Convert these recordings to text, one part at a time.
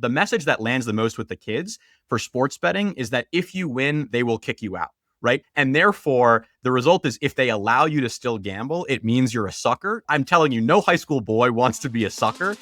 The message that lands the most with the kids for sports betting is that if you win, they will kick you out, right? And therefore, the result is if they allow you to still gamble, it means you're a sucker. I'm telling you, no high school boy wants to be a sucker.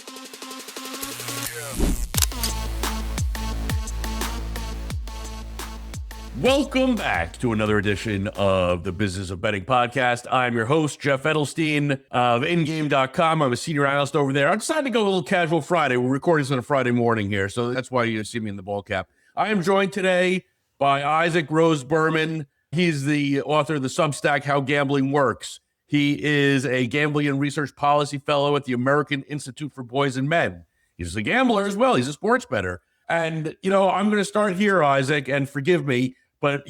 Welcome back to another edition of the Business of Betting podcast. I'm your host, Jeff Edelstein of ingame.com. I'm a senior analyst over there. I decided to go a little casual Friday. We're recording this on a Friday morning here, so that's why you see me in the ball cap. I am joined today by Isaac Rose Berman. He's the author of the Substack, How Gambling Works. He is a gambling and research policy fellow at the American Institute for Boys and Men. He's a gambler as well. He's a sports bettor. And, I'm going to start here, Isaac, and forgive me, but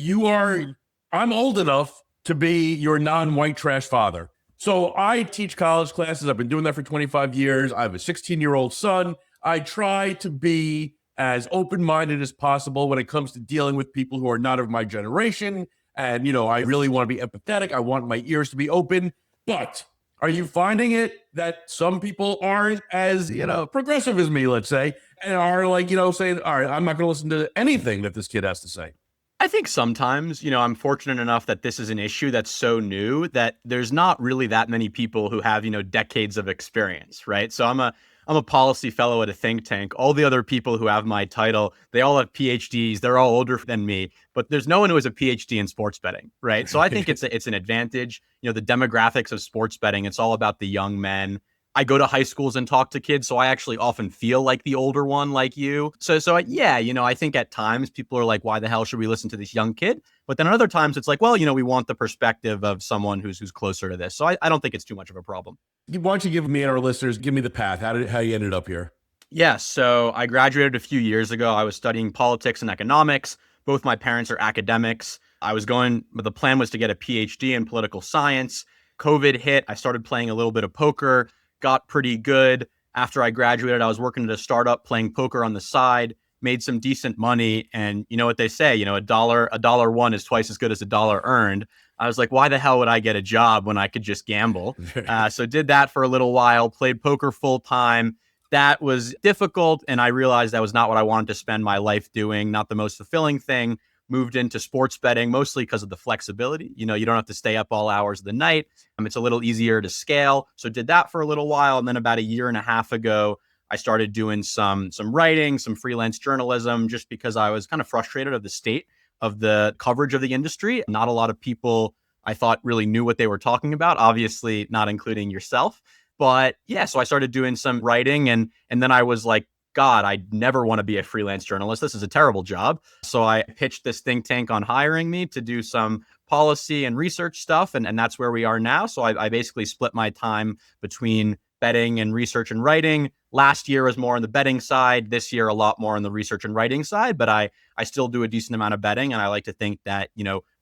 I'm old enough to be your non-white trash father. So I teach college classes. I've been doing that for 25 years. I have a 16-year-old son. I try to be as open-minded as possible when it comes to dealing with people who are not of my generation. And, I really want to be empathetic. I want my ears to be open. But are you finding it that some people aren't as, progressive as me, let's say, and are like, saying, all right, I'm not going to listen to anything that this kid has to say? I think sometimes, I'm fortunate enough that this is an issue that's so new that there's not really that many people who have, decades of experience, right? So I'm a policy fellow at a think tank. All the other people who have my title, they all have PhDs. They're all older than me, but there's no one who has a PhD in sports betting, right? So I think it's an advantage. The demographics of sports betting, it's all about the young men. I go to high schools and talk to kids, so I actually often feel like the older one, like you. So yeah, I think at times people are like, why the hell should we listen to this young kid? But then at other times it's like, well, we want the perspective of someone who's closer to this. So I don't think it's too much of a problem. Why don't you give me and our listeners, give me the path. How you ended up here? Yeah, so I graduated a few years ago. I was studying politics and economics. Both my parents are academics. The plan was to get a PhD in political science. COVID hit. I started playing a little bit of poker. Got pretty good. After I graduated, I was working at a startup playing poker on the side, made some decent money. And you know what they say, a dollar won is twice as good as a dollar earned. I was like, why the hell would I get a job when I could just gamble? So did that for a little while, played poker full time. That was difficult. And I realized that was not what I wanted to spend my life doing, not the most fulfilling thing. Moved into sports betting, mostly because of the flexibility. You don't have to stay up all hours of the night. It's a little easier to scale. So did that for a little while. And then about a year and a half ago, I started doing some writing, some freelance journalism, just because I was kind of frustrated of the state of the coverage of the industry. Not a lot of people, I thought, really knew what they were talking about, obviously not including yourself. But yeah, so I started doing some writing and then I was like, God, I never want to be a freelance journalist. This is a terrible job. So I pitched this think tank on hiring me to do some policy and research stuff. And that's where we are now. So I basically split my time between betting and research and writing. Last year was more on the betting side. This year, a lot more on the research and writing side. But I still do a decent amount of betting. And I like to think that,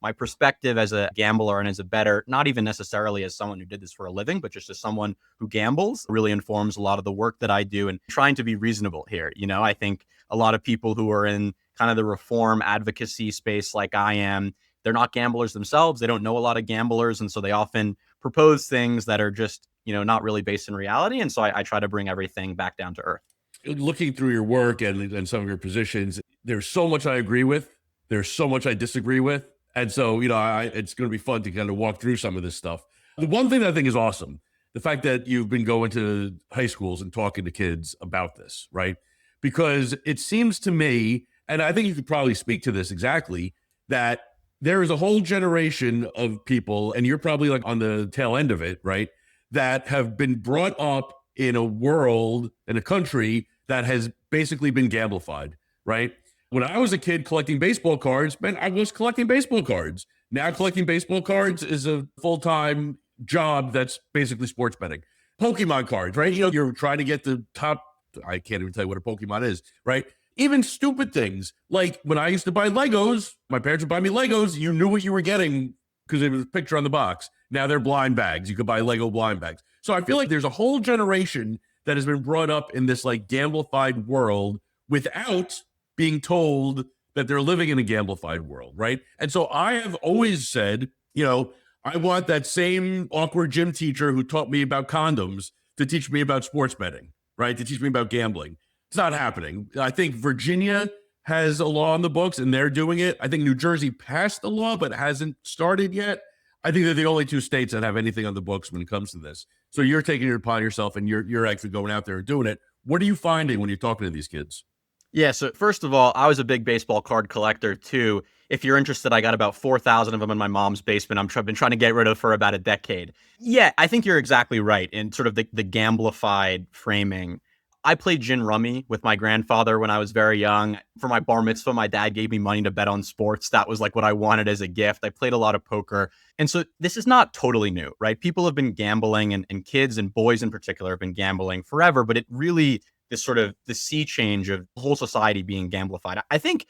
my perspective as a gambler and as a bettor, not even necessarily as someone who did this for a living, but just as someone who gambles, really informs a lot of the work that I do and trying to be reasonable here. I think a lot of people who are in kind of the reform advocacy space like I am, they're not gamblers themselves. They don't know a lot of gamblers. And so they often propose things that are just, not really based in reality. And so I try to bring everything back down to earth. Looking through your work and some of your positions, there's so much I agree with. There's so much I disagree with. And so, it's going to be fun to kind of walk through some of this stuff. The one thing that I think is awesome, the fact that you've been going to high schools and talking to kids about this, right? Because it seems to me, and I think you could probably speak to this exactly, that there is a whole generation of people, and you're probably like on the tail end of it, right? That have been brought up in a world, in a country that has basically been gamblified, right? When I was a kid collecting baseball cards, man, I was collecting baseball cards. Now collecting baseball cards is a full-time job that's basically sports betting. Pokemon cards, right? You're trying to get the top, I can't even tell you what a Pokemon is, right? Even stupid things. Like when I used to buy Legos, my parents would buy me Legos, you knew what you were getting because there was a picture on the box. Now they're blind bags. You could buy Lego blind bags. So I feel like there's a whole generation that has been brought up in this like gamblified world without being told that they're living in a gamblified world, right? And so I have always said, I want that same awkward gym teacher who taught me about condoms to teach me about sports betting, right? To teach me about gambling. It's not happening. I think Virginia has a law on the books and they're doing it. I think New Jersey passed the law, but hasn't started yet. I think they're the only two states that have anything on the books when it comes to this. So you're taking it upon yourself and you're actually going out there and doing it. What are you finding when you're talking to these kids? Yeah, so first of all, I was a big baseball card collector too. If you're interested, I got about 4,000 of them in my mom's basement. I've been trying to get rid of for about a decade. Yeah, I think you're exactly right in sort of the gamblified framing. I played gin rummy with my grandfather when I was very young. For my bar mitzvah, my dad gave me money to bet on sports. That was like what I wanted as a gift. I played a lot of poker. And so this is not totally new, right? People have been gambling and kids and boys in particular have been gambling forever, but it really this sort of the sea change of the whole society being gamblified. I think,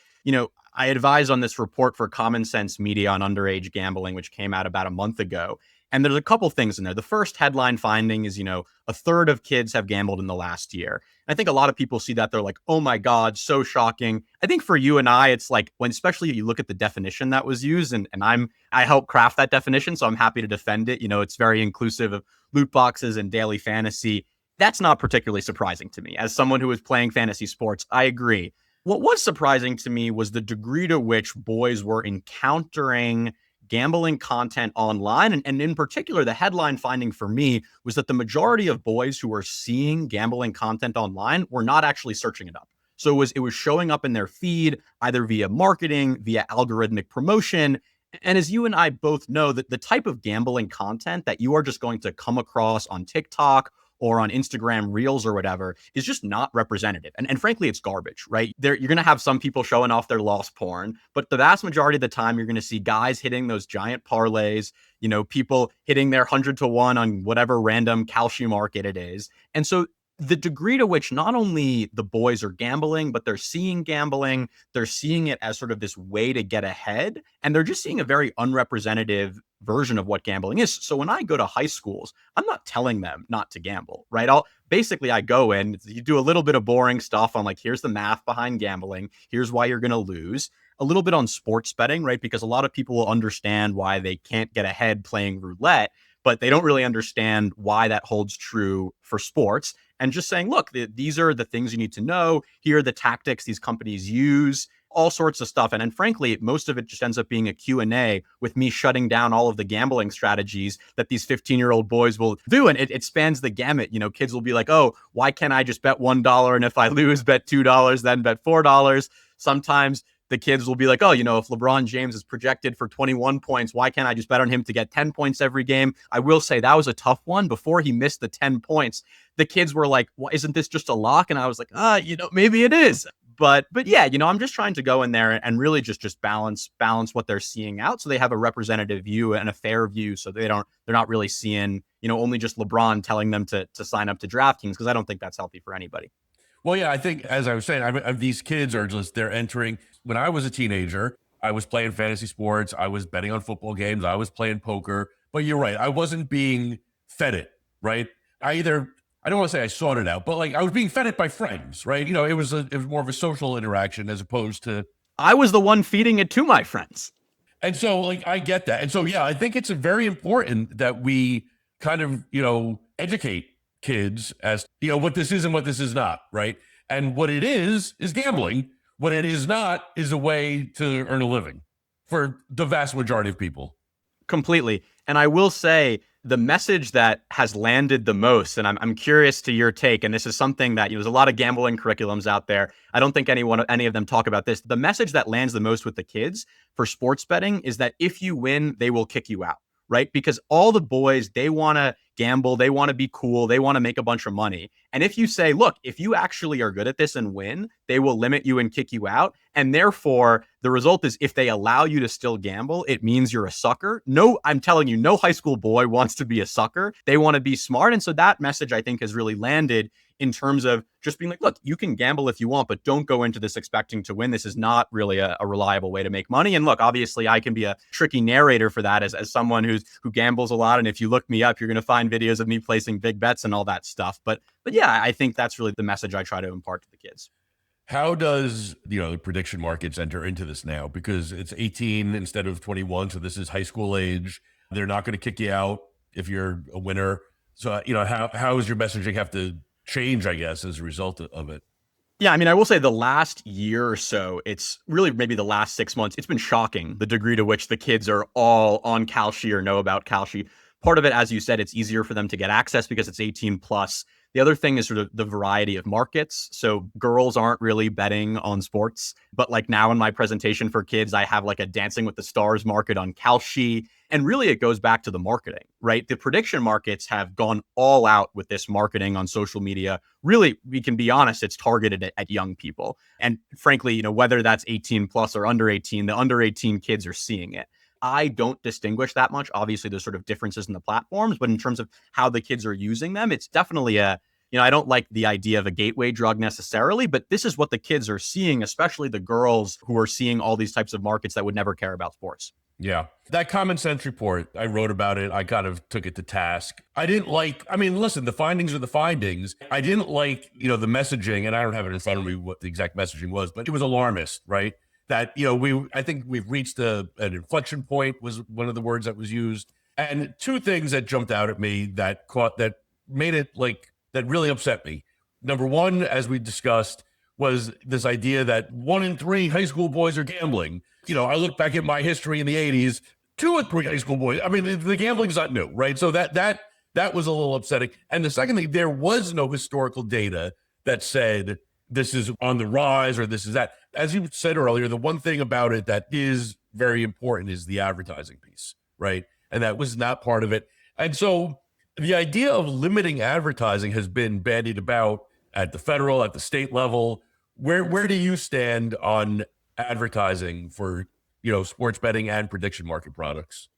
I advise on this report for Common Sense Media on underage gambling, which came out about a month ago. And there's a couple things in there. The first headline finding is, a third of kids have gambled in the last year. And I think a lot of people see that. They're like, oh my God, so shocking. I think for you and I, it's like when, especially you look at the definition that was used and I helped craft that definition. So I'm happy to defend it. It's very inclusive of loot boxes and daily fantasy. That's not particularly surprising to me. As someone who was playing fantasy sports, I agree. What was surprising to me was the degree to which boys were encountering gambling content online. And in particular, the headline finding for me was that the majority of boys who were seeing gambling content online were not actually searching it up. So it was showing up in their feed, either via marketing, via algorithmic promotion. And as you and I both know, that the type of gambling content that you are just going to come across on TikTok or on Instagram Reels or whatever is just not representative. And frankly, it's garbage, right? You're going to have some people showing off their lost porn, but the vast majority of the time, you're going to see guys hitting those giant parlays, people hitting their 100-to-1 on whatever random Kalshi market it is. And so the degree to which not only the boys are gambling, but they're seeing gambling, they're seeing it as sort of this way to get ahead. And they're just seeing a very unrepresentative version of what gambling is. So when I go to high schools, I'm not telling them not to gamble, right? I go in, you do a little bit of boring stuff on like, here's the math behind gambling. Here's why you're going to lose. A little bit on sports betting, right? Because a lot of people will understand why they can't get ahead playing roulette, but they don't really understand why that holds true for sports. And just saying, look, these are the things you need to know. Here are the tactics these companies use, all sorts of stuff. And frankly, most of it just ends up being a Q&A with me shutting down all of the gambling strategies that these 15-year-old boys will do. And it spans the gamut. Kids will be like, oh, why can't I just bet $1? And if I lose, bet $2, then bet $4. Sometimes the kids will be like, oh, if LeBron James is projected for 21 points, why can't I just bet on him to get 10 points every game? I will say that was a tough one. Before he missed the 10 points, the kids were like, well, isn't this just a lock? And I was like, maybe it is. But yeah, I'm just trying to go in there and really just balance what they're seeing out, so they have a representative view and a fair view, so they're not really seeing, only just LeBron telling them to sign up to DraftKings, because I don't think that's healthy for anybody. Well, yeah, I think, as I was saying, these kids are they're entering. When I was a teenager, I was playing fantasy sports. I was betting on football games. I was playing poker. But you're right. I wasn't being fed it, right? I don't want to say I sought it out, but like I was being fed it by friends, right? It was more of a social interaction as opposed to. I was the one feeding it to my friends. And so like, I get that. And so, yeah, I think it's very important that we kind of, educate kids as, what this is and what this is not, right? And what it is gambling. What it is not is a way to earn a living for the vast majority of people. Completely. And I will say the message that has landed the most, and I'm curious to your take, and this is something that there's a lot of gambling curriculums out there. I don't think any of them talk about this. The message that lands the most with the kids for sports betting is that if you win, they will kick you out, right? Because all the boys, they want to gamble, they want to be cool, they want to make a bunch of money. And if you say, look, if you actually are good at this and win, they will limit you and kick you out. And therefore, the result is if they allow you to still gamble, it means you're a sucker. No, I'm telling you, no high school boy wants to be a sucker. They want to be smart. And so that message, I think, has really landed in terms of just being like, look, you can gamble if you want, but don't go into this expecting to win. This is not really a reliable way to make money. And look, obviously I can be a tricky narrator for that as someone who gambles a lot. And if you look me up, you're going to find videos of me placing big bets and all that stuff. But yeah, I think that's really the message I try to impart to the kids. How does, the prediction markets enter into this now? Because it's 18 instead of 21. So this is high school age. They're not going to kick you out if you're a winner. So, how does your messaging have to change, I guess, as a result of it? Yeah, I mean, I will say the last year or so, it's really maybe the last 6 months, it's been shocking the degree to which the kids are all on Kalshi or know about Kalshi. Part of it, as you said, it's easier for them to get access because it's 18 plus. The other thing is sort of the variety of markets. So girls aren't really betting on sports, but like now in my presentation for kids, I have like a Dancing with the Stars market on Kalshi. And really, it goes back to the marketing, right? The prediction markets have gone all out with this marketing on social media. Really, we can be honest, it's targeted at young people. And frankly, whether that's 18 plus or under 18, the under 18 kids are seeing it. I don't distinguish that much. Obviously, there's sort of differences in the platforms, but in terms of how the kids are using them, it's definitely I don't like the idea of a gateway drug necessarily, but this is what the kids are seeing, especially the girls who are seeing all these types of markets that would never care about sports. Yeah. That common sense report, I wrote about it. I kind of took it to task. I didn't like, I mean, listen, the findings are the findings. I didn't like, the messaging, and I don't have it in front of me what the exact messaging was, but it was alarmist, right? That, I think we've reached an inflection point was one of the words that was used. And two things that jumped out at me that made it that really upset me. Number one, as we discussed, was this idea that 1 in 3 high school boys are gambling. I look back at my history in the 80s, 2 in 3 high school boys. I mean, the gambling's not new, right? So that was a little upsetting. And the second thing, there was no historical data that said this is on the rise or this is that. As you said earlier, the one thing about it that is very important is the advertising piece, right? And that was not part of it. And so the idea of limiting advertising has been bandied about at the federal, at the state level. Where do you stand on advertising for, sports betting and prediction market products?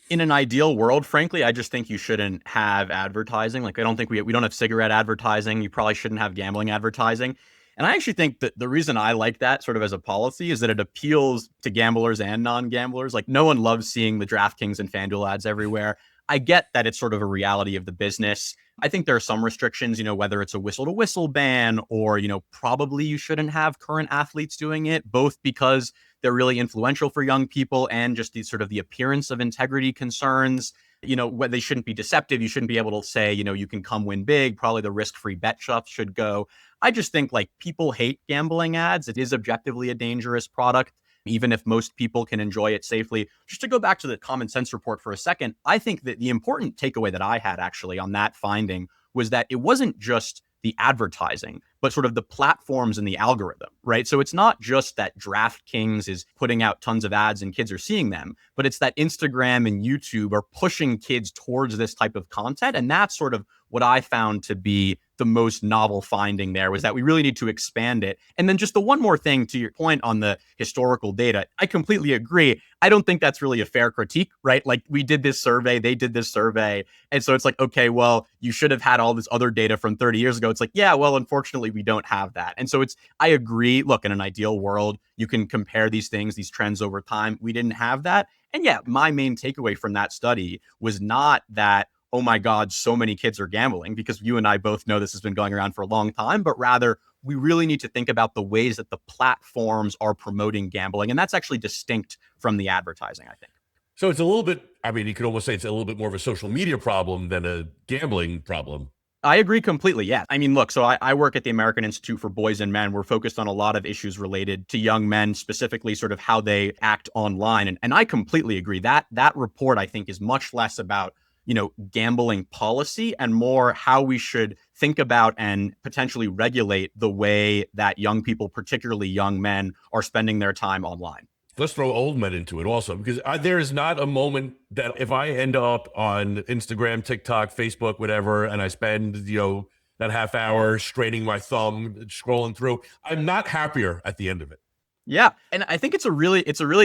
In an ideal world, frankly, I just think you shouldn't have advertising. Like, I don't think we don't have cigarette advertising. You probably shouldn't have gambling advertising. And I actually think that the reason I like that sort of as a policy is that it appeals to gamblers and non-gamblers. Like, no one loves seeing the DraftKings and FanDuel ads everywhere. I get that it's sort of a reality of the business. I think there are some restrictions, whether it's a whistle to whistle ban or, probably you shouldn't have current athletes doing it, both because they're really influential for young people and just the appearance of integrity concerns. Where they shouldn't be deceptive. You shouldn't be able to say, you can come win big. Probably the risk-free bet stuff should go. I just think like people hate gambling ads. It is objectively a dangerous product, even if most people can enjoy it safely. Just to go back to the common sense report for a second, I think that the important takeaway that I had actually on that finding was that it wasn't just the advertising, but sort of the platforms and the algorithm, right? So it's not just that DraftKings is putting out tons of ads and kids are seeing them, but it's that Instagram and YouTube are pushing kids towards this type of content. And that's sort of what I found to be the most novel finding there, was that we really need to expand it. And then just the one more thing to your point on the historical data, I completely agree. I don't think that's really a fair critique, right? Like, we did this survey, they did this survey. And so it's like, okay, well, you should have had all this other data from 30 years ago. It's like, yeah, well, unfortunately, we don't have that. And so I agree. Look, in an ideal world, you can compare these things, these trends over time. We didn't have that. And yeah, my main takeaway from that study was not that, oh my God, so many kids are gambling, because you and I both know this has been going around for a long time, but rather we really need to think about the ways that the platforms are promoting gambling. And that's actually distinct from the advertising, I think. So it's a little bit, I mean, you could almost say it's a little bit more of a social media problem than a gambling problem. I agree completely. Yeah. I mean, look, so I work at the American Institute for Boys and Men. We're focused on a lot of issues related to young men, specifically sort of how they act online. And I completely agree. That report, I think, is much less about gambling policy and more how we should think about and potentially regulate the way that young people, particularly young men, are spending their time online. Let's throw old men into it also, because there is not a moment that if I end up on Instagram, TikTok, Facebook, whatever, and I spend, that half hour straining my thumb, scrolling through, I'm not happier at the end of it. Yeah. And I think it's a really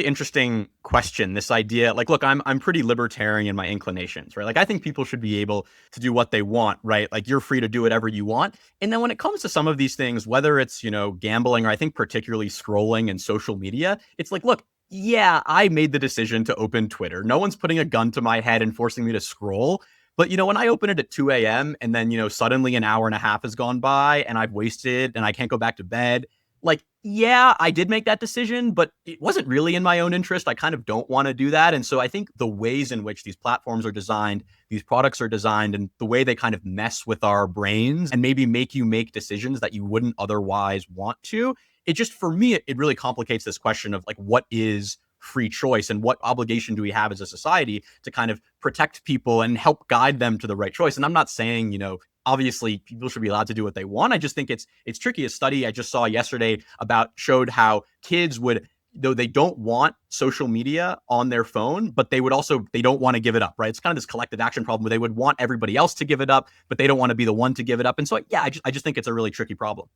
interesting question, this idea. Like, look, I'm pretty libertarian in my inclinations, right? Like, I think people should be able to do what they want, right? Like, you're free to do whatever you want. And then when it comes to some of these things, whether it's, gambling, or I think particularly scrolling and social media, it's like, look, yeah, I made the decision to open Twitter. No one's putting a gun to my head and forcing me to scroll. But, when I open it at 2 a.m. and then, suddenly an hour and a half has gone by and I've wasted and I can't go back to bed, Like, yeah, I did make that decision, but it wasn't really in my own interest. I kind of don't want to do that. And so I think the ways in which these platforms are designed, these products are designed, and the way they kind of mess with our brains and maybe make you make decisions that you wouldn't otherwise want to, it just, for me, it really complicates this question of like, what is free choice and what obligation do we have as a society to kind of protect people and help guide them to the right choice. And I'm not saying, obviously people should be allowed to do what they want. I just think it's tricky. A study I just saw yesterday showed how kids would, though they don't want social media on their phone, but they don't want to give it up, right? It's kind of this collective action problem where they would want everybody else to give it up, but they don't want to be the one to give it up. And so, yeah, I just think it's a really tricky problem.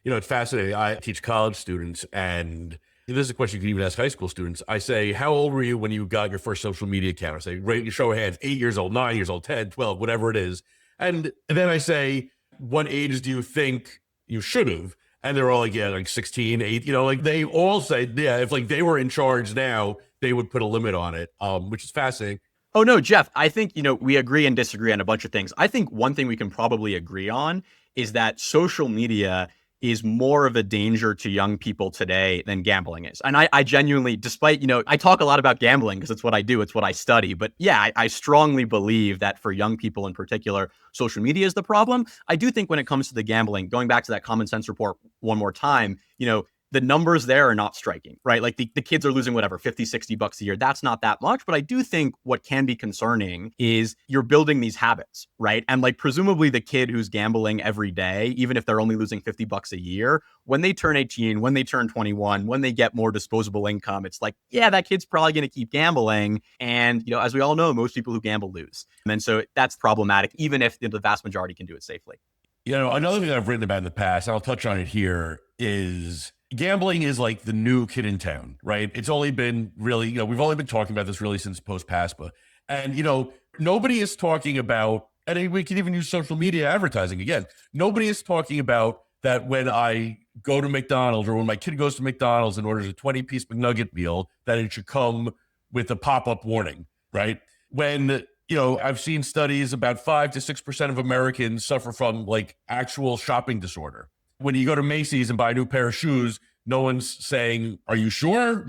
It's fascinating. I teach college students, and this is a question you can even ask high school students. I say, how old were you when you got your first social media account? I say, rate your show of hands, 8 years old, 9 years old, 10, 12, whatever it is. And then I say, what age do you think you should have? And they're all like, yeah, like 16, 8, like they all say, yeah, if like they were in charge now, they would put a limit on it, which is fascinating. Oh, no, Jeff, I think, we agree and disagree on a bunch of things. I think one thing we can probably agree on is that social media is more of a danger to young people today than gambling is. And I genuinely, despite, I talk a lot about gambling because it's what I do, it's what I study. But yeah, I strongly believe that for young people in particular, social media is the problem. I do think when it comes to the gambling, going back to that common sense report one more time, the numbers there are not striking, right? Like the kids are losing whatever, 50, $60 a year. That's not that much. But I do think what can be concerning is you're building these habits, right? And like presumably the kid who's gambling every day, even if they're only losing $50 a year, when they turn 18, when they turn 21, when they get more disposable income, it's like, yeah, that kid's probably going to keep gambling. And, as we all know, most people who gamble lose. And so that's problematic, even if the vast majority can do it safely. Another thing I've written about in the past, and I'll touch on it here, is gambling is like the new kid in town, right? It's only been really, we've only been talking about this really since post-PASPA. And, nobody is talking about, and we can even use social media advertising again. Nobody is talking about that when I go to McDonald's or when my kid goes to McDonald's and orders a 20-piece McNugget meal, that it should come with a pop-up warning, right? When I've seen studies about 5 to 6% of Americans suffer from like actual shopping disorder. When you go to Macy's and buy a new pair of shoes, no one's saying, are you sure?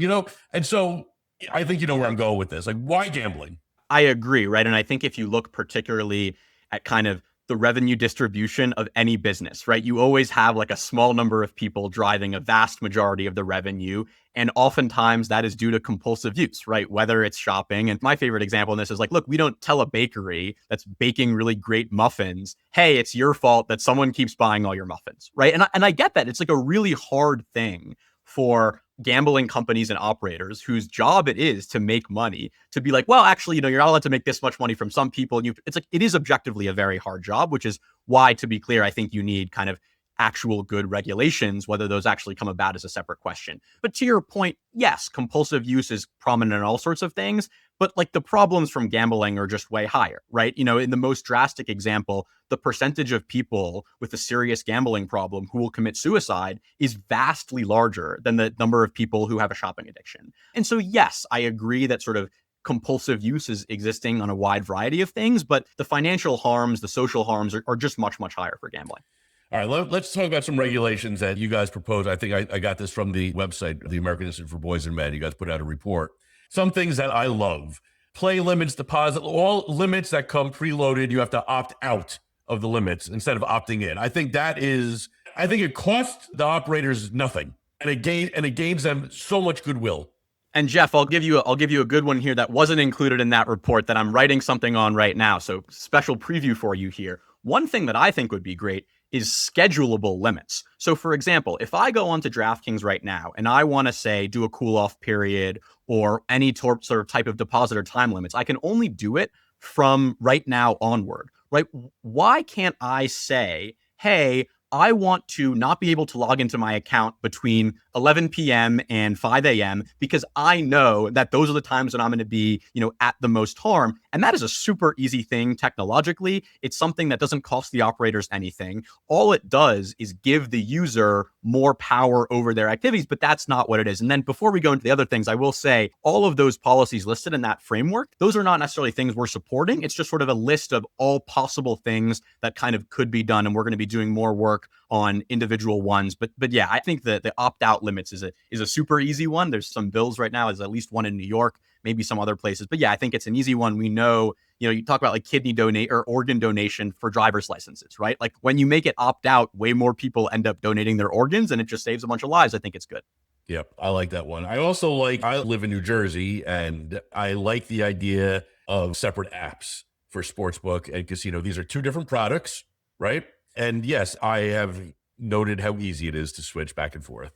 And so I think you know where I'm going with this. Like, why gambling? I agree, right? And I think if you look particularly at kind of the revenue distribution of any business, right? You always have like a small number of people driving a vast majority of the revenue. And oftentimes that is due to compulsive use, right? Whether it's shopping. And my favorite example in this is like, look, we don't tell a bakery that's baking really great muffins, hey, it's your fault that someone keeps buying all your muffins, right? And I get that. It's like a really hard thing for gambling companies and operators whose job it is to make money to be like, well, actually, you're not allowed to make this much money from some people. And it's like, it is objectively a very hard job, which is why, to be clear, I think you need kind of actual good regulations. Whether those actually come about is a separate question. But to your point, yes, compulsive use is prominent in all sorts of things, but like the problems from gambling are just way higher, right? In the most drastic example, the percentage of people with a serious gambling problem who will commit suicide is vastly larger than the number of people who have a shopping addiction. And so, yes, I agree that sort of compulsive use is existing on a wide variety of things, but the financial harms, the social harms are just much, much higher for gambling. All right, let's talk about some regulations that you guys proposed. I think I got this from the website, the American Institute for Boys and Men. You guys put out a report. Some things that I love: play limits, deposit, all limits that come preloaded. You have to opt out of the limits instead of opting in. I think it costs the operators nothing, and it gains them so much goodwill. And Jeff, I'll give you a good one here that wasn't included in that report that I'm writing something on right now. So special preview for you here. One thing that I think would be great is schedulable limits. So for example, if I go onto DraftKings right now and I want to say do a cool off period or any sort of type of deposit or time limits, I can only do it from right now onward, right? Why can't I say, hey, I want to not be able to log into my account between 11 p.m. and 5 a.m. because I know that those are the times that I'm going to be, at the most harm. And that is a super easy thing technologically. It's something that doesn't cost the operators anything. All it does is give the user more power over their activities, but that's not what it is. And then before we go into the other things, I will say all of those policies listed in that framework, those are not necessarily things we're supporting. It's just sort of a list of all possible things that kind of could be done. And we're going to be doing more work on individual ones. But yeah, I think that the opt-out limits is a super easy one. There's some bills right now. There's at least one in New York, maybe some other places. But yeah, I think it's an easy one. We know, you talk about like kidney donate or organ donation for driver's licenses, right? Like when you make it opt out, way more people end up donating their organs and it just saves a bunch of lives. I think it's good. Yep, I like that one. I live in New Jersey, and I like the idea of separate apps for sportsbook and casino. These are two different products, right? And yes, I have noted how easy it is to switch back and forth.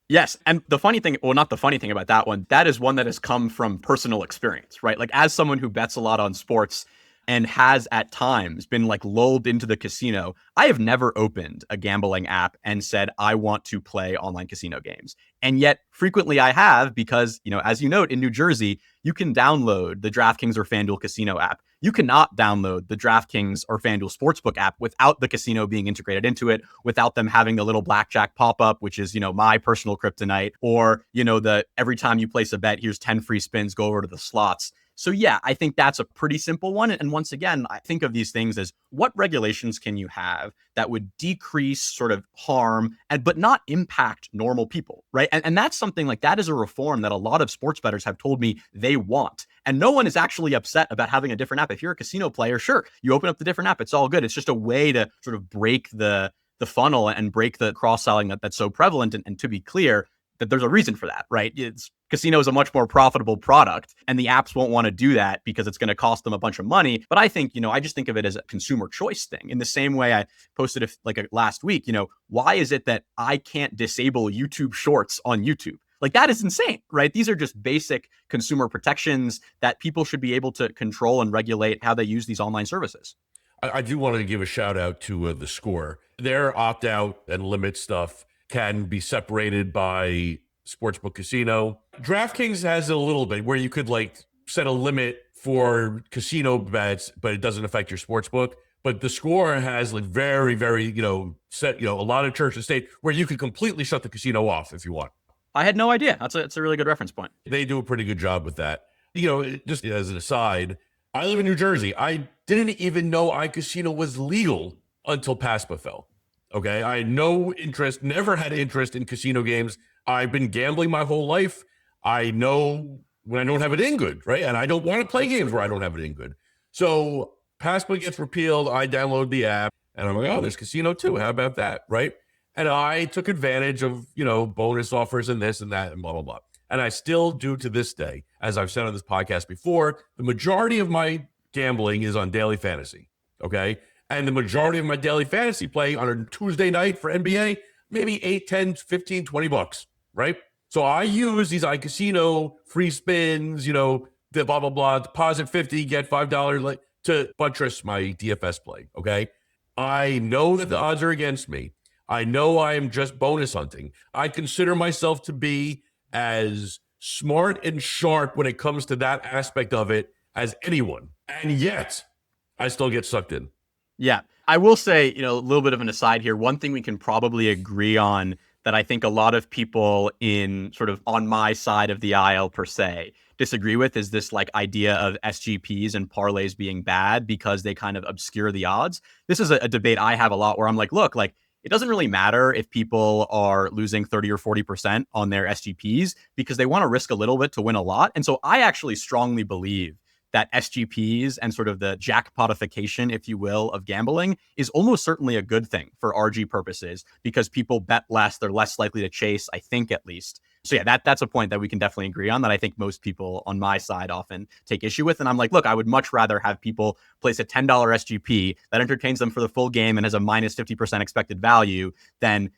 Yes. And the funny thing, well, not the funny thing about that one, that is one that has come from personal experience, right? Like as someone who bets a lot on sports and has at times been like lulled into the casino, I have never opened a gambling app and said, I want to play online casino games. And yet frequently I have because, as you note, in New Jersey, you can download the DraftKings or FanDuel casino app. You cannot download the DraftKings or FanDuel Sportsbook app without the casino being integrated into it, without them having the little blackjack pop-up, which is, my personal kryptonite, or, the every time you place a bet, here's 10 free spins, go over to the slots. So yeah, I think that's a pretty simple one. And once again, I think of these things as what regulations can you have that would decrease sort of harm but not impact normal people, right? And that's something like that is a reform that a lot of sports bettors have told me they want. And no one is actually upset about having a different app. If you're a casino player, sure, you open up the different app. It's all good. It's just a way to sort of break the funnel and break the cross-selling that's so prevalent. And to be clear, that there's a reason for that, right? Casino is a much more profitable product, and the apps won't want to do that because it's going to cost them a bunch of money. But I think, I just think of it as a consumer choice thing. In the same way I posted last week, why is it that I can't disable YouTube Shorts on YouTube? Like that is insane, right? These are just basic consumer protections that people should be able to control and regulate how they use these online services. I do want to give a shout out to the Score. Their opt out and limit stuff can be separated by sportsbook casino. DraftKings has a little bit where you could set a limit for casino bets, but it doesn't affect your sportsbook. But the Score has very, very, set, a lot of church and state where you could completely shut the casino off if you want. I had no idea. That's a really good reference point. They do a pretty good job with that. Just as an aside, I live in New Jersey. I didn't even know iCasino was legal until PASPA fell. Okay, I had no interest, never had interest in casino games. I've been gambling my whole life. I know when I don't have it in good, right? And I don't want to play games where I don't have it in good. So PASPA gets repealed. I download the app and I'm like, oh, there's casino too. How about that, right? And I took advantage of, bonus offers and this and that and blah, blah, blah. And I still do to this day, as I've said on this podcast before, the majority of my gambling is on daily fantasy, okay? And the majority of my daily fantasy play on a Tuesday night for NBA, maybe 8, 10, 15, 20 bucks, right? So I use these iCasino free spins, the blah, blah, blah, deposit 50, get $5 to buttress my DFS play, okay? I know that the odds are against me. I know I am just bonus hunting. I consider myself to be as smart and sharp when it comes to that aspect of it as anyone. And yet, I still get sucked in. Yeah. I will say, a little bit of an aside here. One thing we can probably agree on that I think a lot of people in sort of on my side of the aisle per se disagree with is this idea of SGPs and parlays being bad because they kind of obscure the odds. This is a debate I have a lot where I'm look, it doesn't really matter if people are losing 30 or 40% on their SGPs because they want to risk a little bit to win a lot. And so I actually strongly believe that SGPs and sort of the jackpotification, if you will, of gambling is almost certainly a good thing for RG purposes because people bet less, they're less likely to chase, I think at least. So yeah, that's a point that we can definitely agree on that I think most people on my side often take issue with. And I'm look, I would much rather have people place a $10 SGP that entertains them for the full game and has a minus 50% expected value than,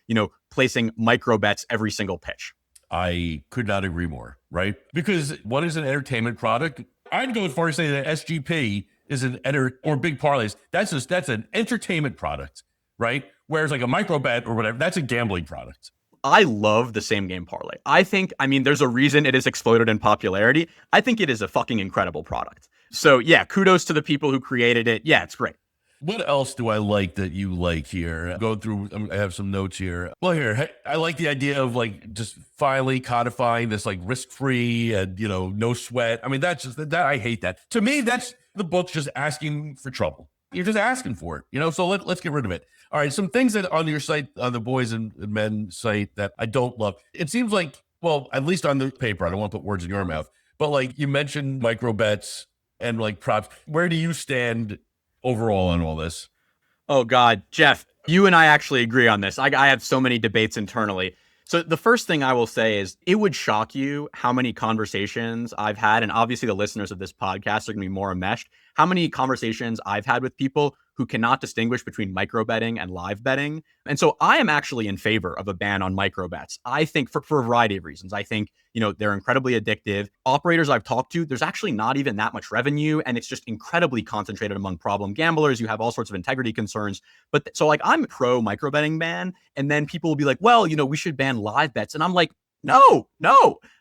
placing micro bets every single pitch. I could not agree more, right? Because one is an entertainment product. I'd go as far as saying that SGP is or big parlays. That's an entertainment product, right? Whereas a micro bet or whatever, that's a gambling product. I love the same game parlay. I mean, there's a reason it has exploded in popularity. I think it is a fucking incredible product. So yeah, kudos to the people who created it. Yeah, it's great. What else do I like that you like here? Going through, I have some notes here. Well, here, I like the idea of like just finally codifying this like risk-free and, no sweat. I mean, that's just that I hate that. To me, that's the book's just asking for trouble. You're just asking for it, so let's get rid of it. All right, some things that on your site, on the boys and men site that I don't love. It seems like, well, at least on the paper, I don't want to put words in your mouth, but like you mentioned micro bets and like props. Where do you stand overall on all this? Oh God, Jeff, you and I actually agree on this. I have so many debates internally. So the first thing I will say is it would shock you how many conversations I've had, and obviously the listeners of this podcast are going to be more enmeshed, how many conversations I've had with people who cannot distinguish between micro betting and live betting. And so I am actually in favor of a ban on micro bets. I think for a variety of reasons. I think, they're incredibly addictive. Operators I've talked to, there's actually not even that much revenue, and it's just incredibly concentrated among problem gamblers. You have all sorts of integrity concerns. But so like I'm pro micro betting ban, and then people will be like, well, we should ban live bets. And I'm like, no.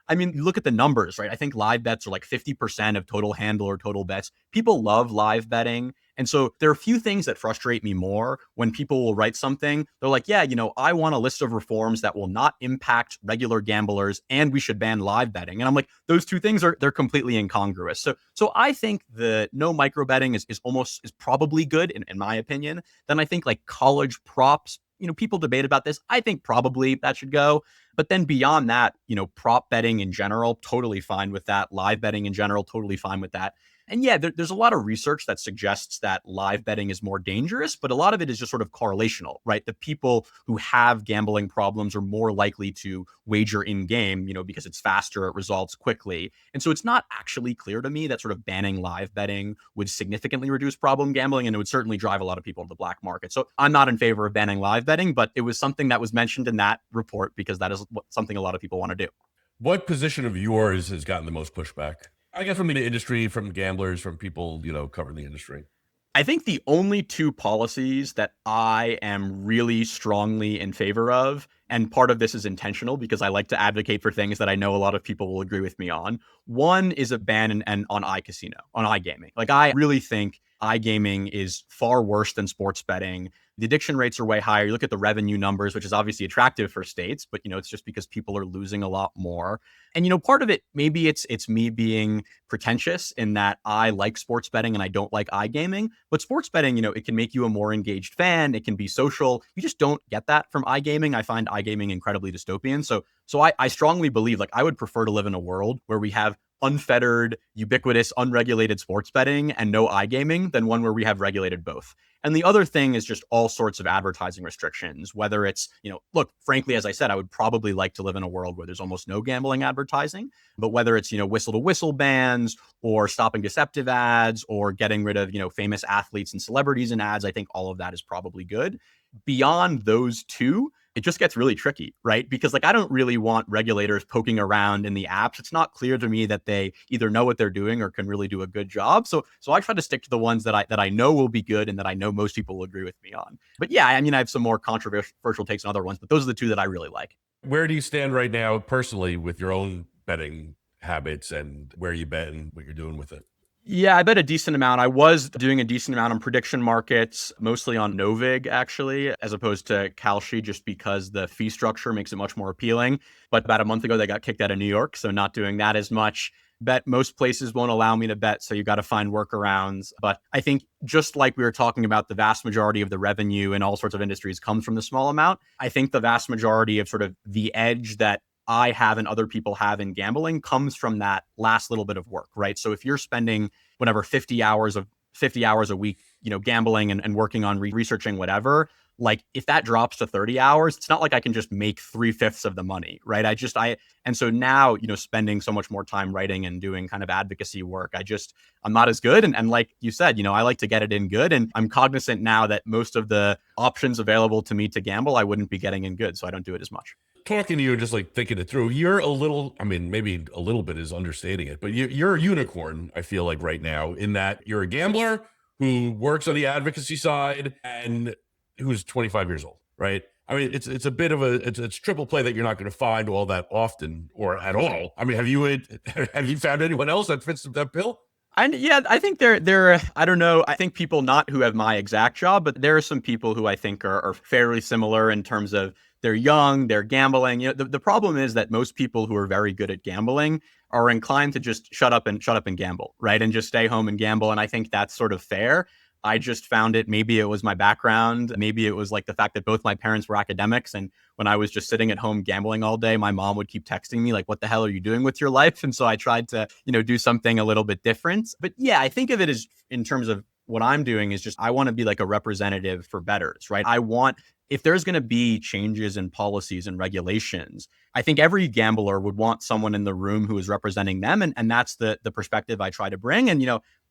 I mean, you look at the numbers, right? I think live bets are like 50% of total handle or total bets. People love live betting. And so there are a few things that frustrate me more when people will write something. They're like, yeah, I want a list of reforms that will not impact regular gamblers, and we should ban live betting. And I'm like, those two things they're completely incongruous. So I think the no micro betting is probably good in my opinion. Then I think like college props, people debate about this. I think probably that should go. But then beyond that, prop betting in general, totally fine with that. Live betting in general, totally fine with that. And yeah, there's a lot of research that suggests that live betting is more dangerous, but a lot of it is just sort of correlational, right? The people who have gambling problems are more likely to wager in game, because it's faster, it resolves quickly. And so it's not actually clear to me that sort of banning live betting would significantly reduce problem gambling, and it would certainly drive a lot of people to the black market. So I'm not in favor of banning live betting, but it was something that was mentioned in that report because that is something a lot of people want to do. What position of yours has gotten the most pushback? I guess from the industry, from gamblers, from people, covering the industry. I think the only two policies that I am really strongly in favor of, and part of this is intentional because I like to advocate for things that I know a lot of people will agree with me on. One is a ban on iCasino, on iGaming. Like I really think iGaming is far worse than sports betting. The addiction rates are way higher. You look at the revenue numbers, which is obviously attractive for states, but it's just because people are losing a lot more. And part of it, maybe it's me being pretentious in that I like sports betting and I don't like iGaming. But sports betting, it can make you a more engaged fan. It can be social. You just don't get that from iGaming. I find iGaming incredibly dystopian. So I strongly believe like I would prefer to live in a world where we have unfettered, ubiquitous, unregulated sports betting and no iGaming than one where we have regulated both. And the other thing is just all sorts of advertising restrictions, whether it's, look, frankly, as I said, I would probably like to live in a world where there's almost no gambling advertising, but whether it's, whistle to whistle bans or stopping deceptive ads or getting rid of, famous athletes and celebrities in ads, I think all of that is probably good. Beyond those two, it just gets really tricky, right? Because like I don't really want regulators poking around in the apps. It's not clear to me that they either know what they're doing or can really do a good job. So I try to stick to the ones that I know will be good and that I know most people will agree with me on. But yeah, I mean, I have some more controversial takes on other ones, but those are the two that I really like. Where do you stand right now personally with your own betting habits and where you bet and what you're doing with it? Yeah, I bet a decent amount. I was doing a decent amount on prediction markets, mostly on Novig, actually, as opposed to Kalshi, just because the fee structure makes it much more appealing. But about a month ago, they got kicked out of New York, so not doing that as much. Bet most places won't allow me to bet, so you got to find workarounds. But I think just like we were talking about, the vast majority of the revenue in all sorts of industries comes from the small amount. I think the vast majority of sort of the edge that I have and other people have in gambling comes from that last little bit of work, right? So if you're spending whatever 50 hours a week, gambling and working on researching whatever, like if that drops to 30 hours, it's not like I can just make 3/5 of the money, right? And so now, spending so much more time writing and doing kind of advocacy work, I'm not as good. And like you said, I like to get it in good. And I'm cognizant now that most of the options available to me to gamble, I wouldn't be getting in good. So I don't do it as much. Talking to you and just like thinking it through, you're a little, I mean, maybe a little bit is understating it, but you're a unicorn, I feel like right now, in that you're a gambler who works on the advocacy side and who's 25 years old, right? I mean, it's a bit of it's triple play that you're not going to find all that often or at all. I mean, have you found anyone else that fits that bill? And yeah, I think there. I don't know. I think people not who have my exact job, but there are some people who I think are fairly similar in terms of they're young, they're gambling. The problem is that most people who are very good at gambling are inclined to just shut up and gamble, right? And just stay home and gamble. And I think that's sort of fair. I just found it, maybe it was my background. Maybe it was like the fact that both my parents were academics. And when I was just sitting at home gambling all day, my mom would keep texting me like, what the hell are you doing with your life? And so I tried to, do something a little bit different. But yeah, I think of it as in terms of what I'm doing is just, I want to be like a representative for bettors, right? If there's going to be changes in policies and regulations, I think every gambler would want someone in the room who is representing them. And that's the perspective I try to bring. And,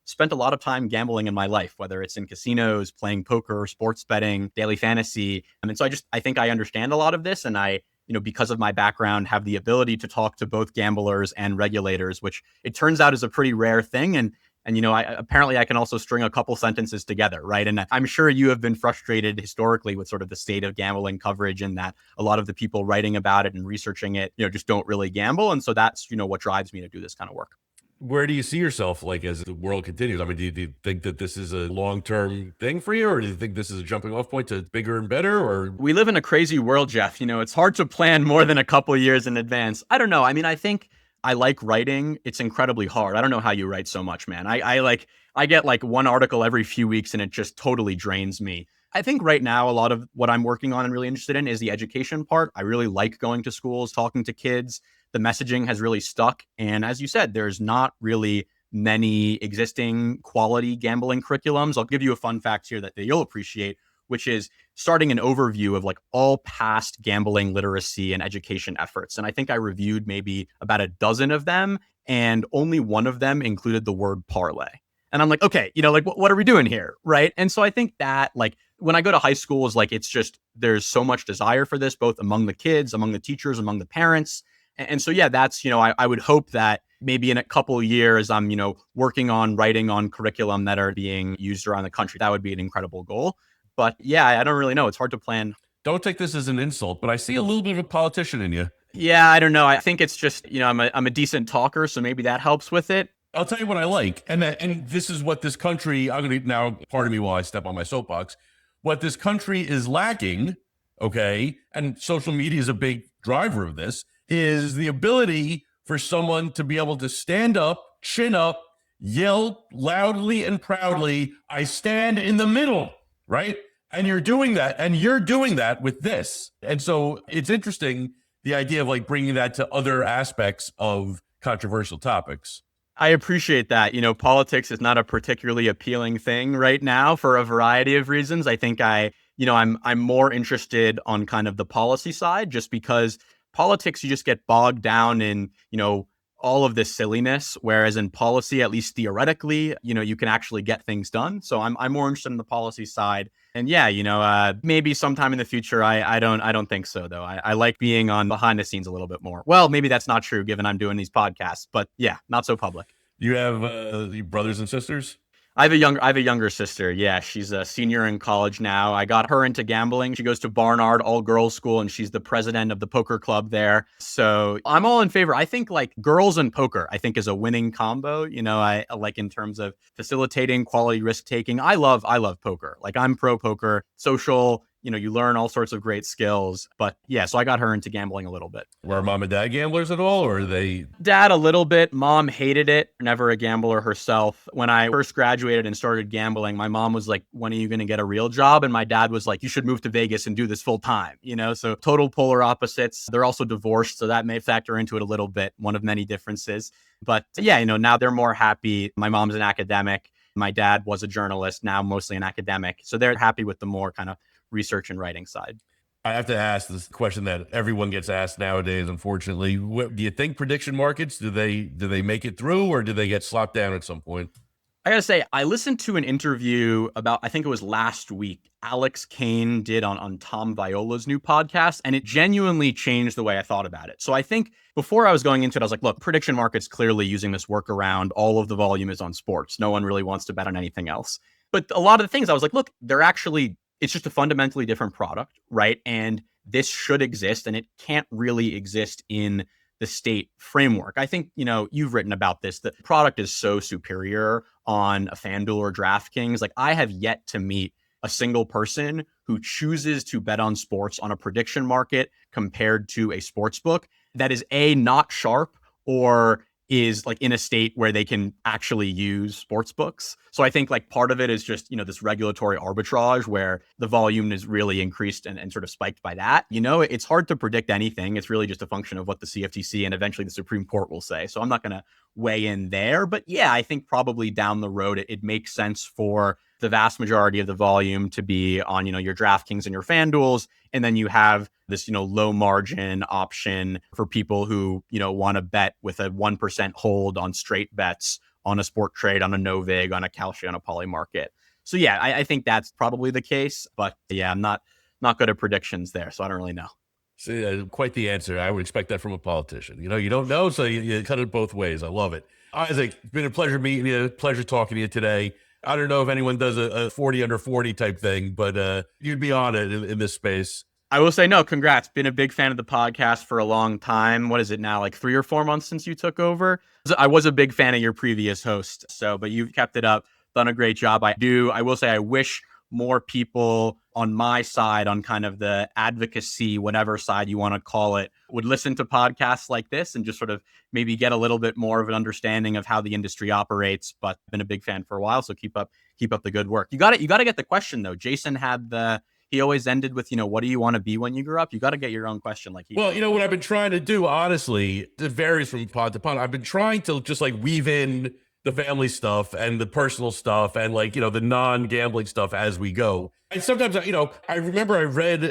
spent a lot of time gambling in my life, whether it's in casinos, playing poker, sports betting, daily fantasy. And so I think I understand a lot of this. And I, because of my background, have the ability to talk to both gamblers and regulators, which it turns out is a pretty rare thing. And I can also string a couple sentences together, right? And I'm sure you have been frustrated historically with sort of the state of gambling coverage, and that a lot of the people writing about it and researching it, just don't really gamble. And so that's, what drives me to do this kind of work. Where do you see yourself like as the world continues? I mean, do you think that this is a long-term thing for you, or do you think this is a jumping off point to bigger and better? Or we live in a crazy world, Jeff. It's hard to plan more than a couple years in advance. I don't know. I mean, I think I like writing. It's incredibly hard. I don't know how you write so much, man. I get like one article every few weeks and it just totally drains me. I think right now, a lot of what I'm working on and really interested in is the education part. I really like going to schools, talking to kids. The messaging has really stuck. And as you said, there's not really many existing quality gambling curriculums. I'll give you a fun fact here that you'll appreciate, which is starting an overview of like all past gambling literacy and education efforts. And I think I reviewed maybe about a dozen of them, and only one of them included the word parlay. And I'm like, okay, what are we doing here? Right. And so I think that like when I go to high schools, like it's just, there's so much desire for this, both among the kids, among the teachers, among the parents. And so, yeah, that's, I would hope that maybe in a couple of years, I'm, working on writing on curriculum that are being used around the country. That would be an incredible goal. But yeah, I don't really know. It's hard to plan. Don't take this as an insult, but I see a little bit of a politician in you. Yeah, I don't know. I think it's just, I'm a decent talker, so maybe that helps with it. I'll tell you what I like. And this is what this country, I'm going to now, pardon me while I step on my soapbox, what this country is lacking, okay, and social media is a big driver of this, is the ability for someone to be able to stand up, chin up, yell loudly and proudly, I stand in the middle, right? And you're doing that with this. And so it's interesting, the idea of like bringing that to other aspects of controversial topics. I appreciate that. Politics is not a particularly appealing thing right now for a variety of reasons. I think I'm more interested on kind of the policy side, just because politics, you just get bogged down in, all of this silliness. Whereas in policy, at least theoretically, you can actually get things done. So I'm more interested in the policy side. And yeah, maybe sometime in the future, I don't think so though. I like being on behind the scenes a little bit more. Well, maybe that's not true given I'm doing these podcasts, but yeah, not so public. You have brothers and sisters? I have a younger sister. Yeah, she's a senior in college now. I got her into gambling. She goes to Barnard all girls school, and she's the president of the poker club there. So I'm all in favor. I think like girls and poker, I think is a winning combo. I like in terms of facilitating quality risk taking. I love poker. Like I'm pro poker, social. You learn all sorts of great skills. But yeah, so I got her into gambling a little bit. Were mom and dad gamblers at all, or are they? Dad, a little bit. Mom hated it. Never a gambler herself. When I first graduated and started gambling, my mom was like, when are you going to get a real job? And my dad was like, you should move to Vegas and do this full time. So total polar opposites. They're also divorced, so that may factor into it a little bit. One of many differences. But yeah, now they're more happy. My mom's an academic. My dad was a journalist, now mostly an academic. So they're happy with the more kind of research and writing side. I have to ask this question that everyone gets asked nowadays, unfortunately. Do you think prediction markets, do they make it through, or do they get slopped down at some point? I gotta say, I listened to an interview about, I think it was last week, Alex Kane did on Tom Viola's new podcast, and it genuinely changed the way I thought about it. So I think before I was going into it, I was like, look, prediction markets clearly using this workaround. All of the volume is on sports. No one really wants to bet on anything else. But a lot of the things I was like, look, it's just a fundamentally different product, right? And this should exist and it can't really exist in the state framework. I think, you've written about this. The product is so superior on a FanDuel or DraftKings. Like, I have yet to meet a single person who chooses to bet on sports on a prediction market compared to a sports book that is not sharp or is like in a state where they can actually use sports books. So I think like part of it is just, this regulatory arbitrage where the volume is really increased and sort of spiked by that. It's hard to predict anything. It's really just a function of what the CFTC and eventually the Supreme Court will say. So I'm not going to weigh in there. But yeah, I think probably down the road, it makes sense for the vast majority of the volume to be on, your DraftKings and your FanDuels. And then you have this, low margin option for people who, want to bet with a 1% hold on straight bets on a sport trade, on a no vig, on a Kalshi, on a poly market. So yeah, I think that's probably the case. But yeah, I'm not good at predictions there. So I don't really know. So, quite the answer. I would expect that from a politician. You don't know, so you cut it both ways. I love it. Isaac, it's been a pleasure meeting you, pleasure talking to you today. I don't know if anyone does a 40 under 40 type thing, but you'd be on it in this space. I will say, no, congrats. Been a big fan of the podcast for a long time. What is it now, like 3 or 4 months since you took over? I was a big fan of your previous host, but you've kept it up, done a great job. I will say, I wish more people on my side, on kind of the advocacy, whatever side you want to call it, would listen to podcasts like this and just sort of maybe get a little bit more of an understanding of how the industry operates. But I've been a big fan for a while, so keep up the good work. You got to get the question though. Jason he always ended with, what do you want to be when you grow up? You got to get your own question. Well, what I've been trying to do, honestly, it varies from pod to pod. I've been trying to just like weave in the family stuff and the personal stuff and the non-gambling stuff as we go. And sometimes, I remember I read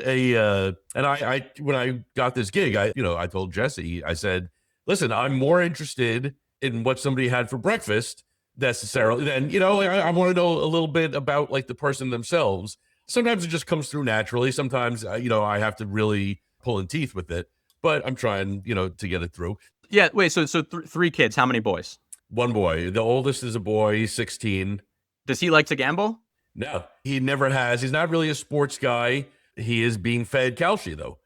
when I got this gig, I told Jesse, I said, listen, I'm more interested in what somebody had for breakfast necessarily than, I want to know a little bit about like the person themselves. Sometimes it just comes through naturally. Sometimes, I have to really pull in teeth with it, but I'm trying, to get it through. Yeah. Wait, so 3 kids, how many boys? 1 boy. The oldest is a boy. He's 16. Does he like to gamble? No, he never has. He's not really a sports guy. He is being fed Kalshi though,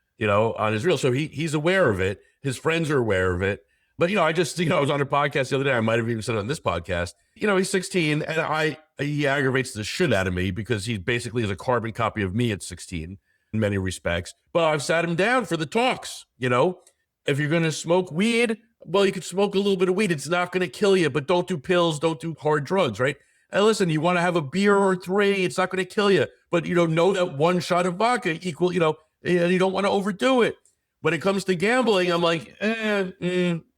on his reel. So he's aware of it. His friends are aware of it. But, I just, I was on a podcast the other day. I might have even said it on this podcast, he's 16 and he aggravates the shit out of me because he basically is a carbon copy of me at 16 in many respects. But I've sat him down for the talks, if you're going to smoke weed, well, you could smoke a little bit of weed. It's not going to kill you, but don't do pills. Don't do hard drugs, right? And listen, you want to have a beer or 3, it's not going to kill you. But, know that 1 shot of vodka equal, you don't want to overdo it. When it comes to gambling, I'm like,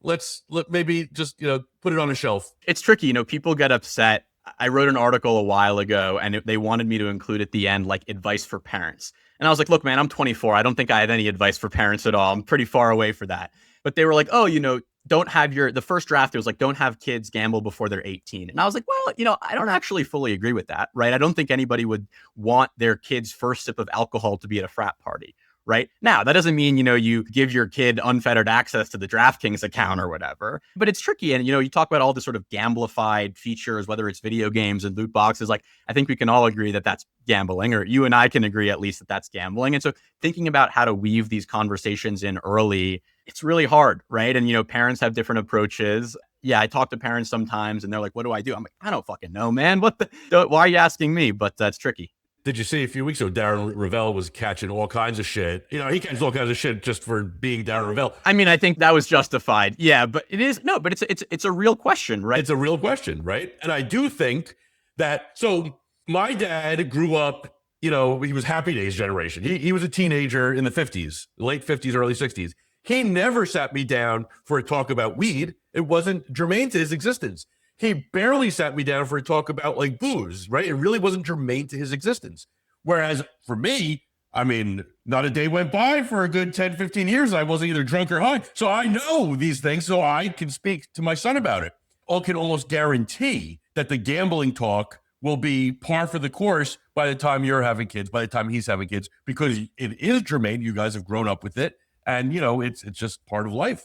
let's maybe just, put it on a shelf. It's tricky. People get upset. I wrote an article a while ago and they wanted me to include at the end, like advice for parents. And I was like, look, man, I'm 24. I don't think I have any advice for parents at all. I'm pretty far away for that. But they were like, oh, don't have the first draft, it was like, don't have kids gamble before they're 18. And I was like, well, I don't actually fully agree with that, right? I don't think anybody would want their kid's first sip of alcohol to be at a frat party. Right now, that doesn't mean, you give your kid unfettered access to the DraftKings account or whatever, but it's tricky. And, you talk about all the sort of gamified features, whether it's video games and loot boxes. Like, I think we can all agree that that's gambling, or you and I can agree at least that that's gambling. And so thinking about how to weave these conversations in early, it's really hard. Right. And, parents have different approaches. Yeah, I talk to parents sometimes and they're like, what do I do? I'm like, I don't fucking know, man. Why are you asking me? But that's tricky. Did you see a few weeks ago, Darren Ravel was catching all kinds of shit. He catches all kinds of shit just for being Darren Ravel. I mean, I think that was justified. Yeah, but it's a real question, right? It's a real question, right? And I do think that, so my dad grew up, he was Happy Days generation. He was a teenager in the 50s, late 50s, early 60s. He never sat me down for a talk about weed. It wasn't germane to his existence. He barely sat me down for a talk about like booze, right? It really wasn't germane to his existence. Whereas for me, I mean, not a day went by for a good 10, 15 years. I wasn't either drunk or high. So I know these things, so I can speak to my son about it. I can almost guarantee that the gambling talk will be par for the course by the time you're having kids, by the time he's having kids, because it is germane. You guys have grown up with it. And, it's just part of life.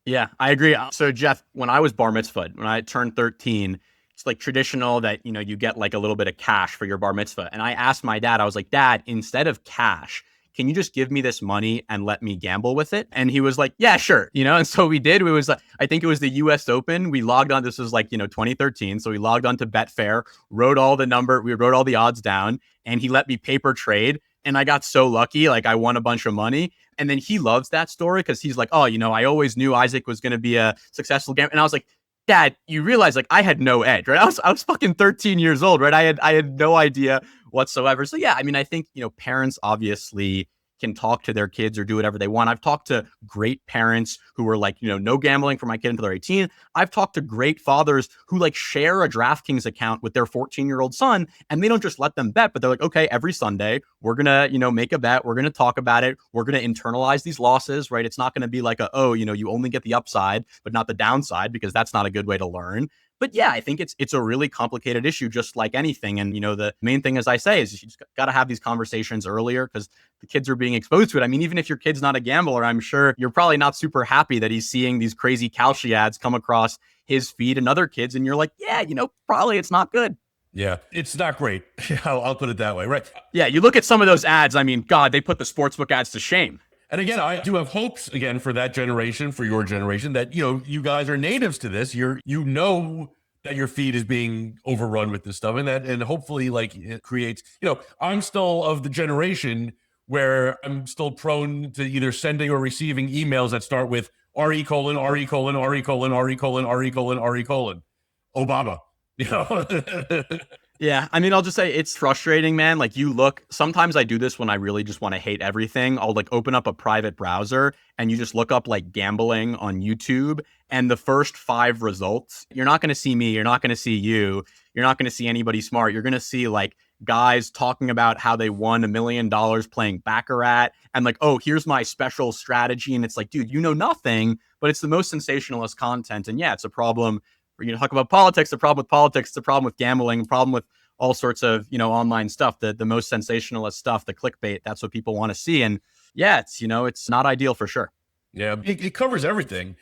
Yeah, I agree. So Jeff, when I was bar mitzvahed, when I turned 13, it's like traditional that, you get like a little bit of cash for your bar mitzvah. And I asked my dad, I was like, Dad, instead of cash, can you just give me this money and let me gamble with it? And he was like, yeah, sure. And so we did. It was, I think it was the US Open. We logged on. This was 2013. So we logged on to Betfair, we wrote all the odds down, and he let me paper trade. And I got so lucky. I won a bunch of money. And then he loves that story because he's like, oh, I always knew Isaac was going to be a successful gambler. And I was like, Dad, you realize I had no edge, right? I was fucking 13 years old, right? I had no idea whatsoever. So yeah, I think, parents obviously can talk to their kids or do whatever they want. I've talked to great parents who were like, no gambling for my kid until they're 18. I've talked to great fathers who share a DraftKings account with their 14-year-old son, and they don't just let them bet, but they're like, okay, every Sunday we're going to, make a bet. We're going to talk about it. We're going to internalize these losses, right? It's not going to be like you only get the upside, but not the downside, because that's not a good way to learn. But yeah, I think it's a really complicated issue, just like anything. And, the main thing, as I say, is you just got to have these conversations earlier because the kids are being exposed to it. Even if your kid's not a gambler, I'm sure you're probably not super happy that he's seeing these crazy Kalshi ads come across his feed and other kids. And you're like, yeah, probably it's not good. Yeah, it's not great. I'll put it that way. Right. Yeah, you look at some of those ads. God, they put the sportsbook ads to shame. And again, I do have hopes again for that generation, for your generation, that, you guys are natives to this. You know that your feed is being overrun with this stuff, and hopefully it creates, I'm still of the generation where I'm still prone to either sending or receiving emails that start with RE colon, RE colon, RE colon, RE colon, RE colon, RE colon, Obama, Yeah, I'll just say it's frustrating, man. Sometimes I do this when I really just want to hate everything. I'll open up a private browser and you just look up gambling on YouTube, and the first 5 results, you're not going to see me, you're not going to see you, you're not going to see anybody smart. You're going to see guys talking about how they won $1 million playing Baccarat and oh, here's my special strategy. And it's dude, you know nothing, but it's the most sensationalist content. And yeah, it's a problem. We're going to talk about politics, the problem with politics, the problem with gambling, the problem with all sorts of, online stuff, the most sensationalist stuff, the clickbait. That's what people want to see. And yeah, it's, it's not ideal for sure. Yeah, it covers everything.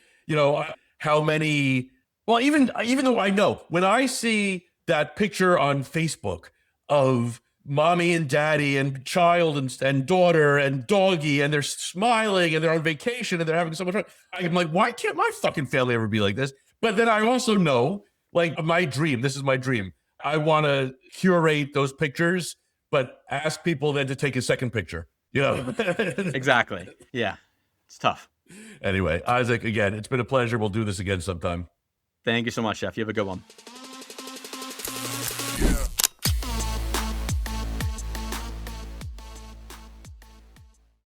How many, well, even though I know when I see that picture on Facebook of mommy and daddy and child and daughter and doggy, and they're smiling and they're on vacation and they're having so much fun, I'm like, why can't my fucking family ever be like this? But then I also know, this is my dream. I want to curate those pictures, but ask people then to take a second picture, Exactly. Yeah. It's tough. Anyway, Isaac, again, it's been a pleasure. We'll do this again sometime. Thank you so much, Jeff. You have a good one.